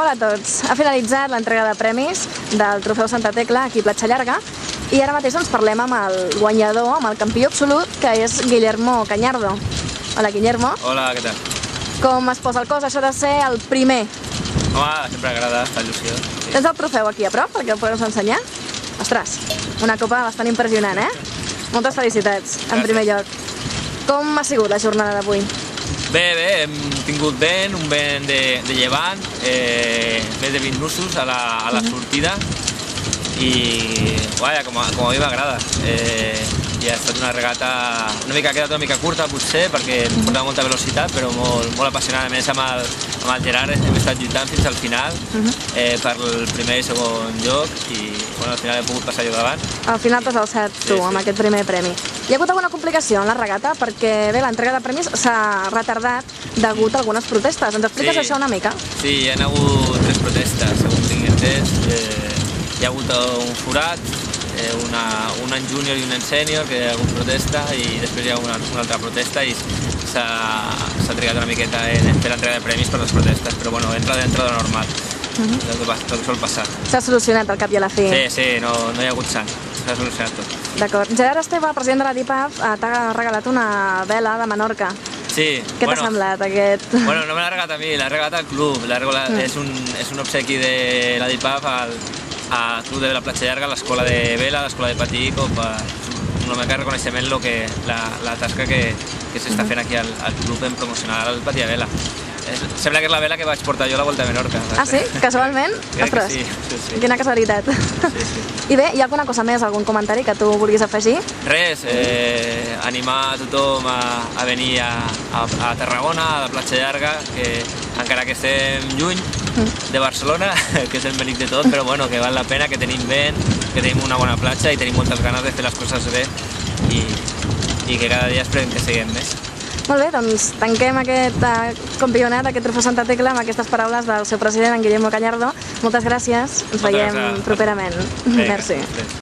Hola a tots. Ha finalitzat l'entrega de premis del Trofeu Santa Tecla aquí a Platja Llarga i ara mateix ens parlem amb el guanyador, amb el campió absolut, que és Guillermo Cañardo. Hola, Guillermo. Hola, què tal? Com es posa el cos, això de ser el primer? Home, sempre agrada, fa il·lusió. Sí. Tens el trofeu aquí a prop, perquè el podem ensenyar? Ostres, una copa bastant impressionant, eh? Moltes felicitats, en primer lloc. Com ha sigut la jornada d'avui? Bé, hem tingut vent, un vent de llevant, més de 20 nusos a la sortida i, vaja, com a mi m'agrada. I ha estat una regata ha quedat una mica curta potser perquè portava molta velocitat, però molt apassionada. A més, amb el Gerard hem estat lluitant fins al final per el primer i segon lloc i al final he pogut passar jo davant. Al final t'has alçat tu amb aquest primer premi. Hi ha hagut alguna complicació en la regata? Perquè bé, l'entrega de premis s'ha retardat degut a algunes protestes. Ens expliques això una mica? Sí, hi ha hagut 3 protestes, segons tinc entès. Hi ha hagut un forat, un en júnior i un en sènior, que hi ha hagut protesta, i després hi ha una altra protesta i s'ha trigat una miqueta en fer l'entrega de premis per les protestes, però bueno, entra dintre de normal, el que sol passar. S'ha solucionat al cap i a la fi? Sí, no hi ha hagut sang, s'ha solucionat tot. D'acord. Gerard Esteve, president de la DIPAF, t'ha regalat una vela de Menorca. Sí. Què t'ha semblat aquest? Bueno, no me l'ha regalat a mi, l'ha regalat al club. És un obsequi de la DIPAF al club de la Platja Llarga, a l'escola de vela, a l'escola de patí, com una mica de reconeixement la tasca que s'està fent aquí al club en promocionar el patí de vela. Sembla que és la vela que vaig portar jo a la Volta a Menorca. Ah, sí? Casualment? Ostres, quina casualitat. I bé, hi ha alguna cosa més, algun comentari que tu vulguis afegir? Res, animar a tothom a venir a Tarragona, a la Platja Llarga, que encara que estem lluny de Barcelona, que és el bonic de tot, però bueno, que val la pena, que tenim vent, que tenim una bona platja i tenim moltes ganes de fer les coses bé i que cada dia esperem que siguem més. Molt bé, doncs tanquem aquest campionat, aquest Trofeu Santa Tecla, amb aquestes paraules del seu president, en Guillermo Cañardo. Moltes gràcies, ens veiem properament. Merci.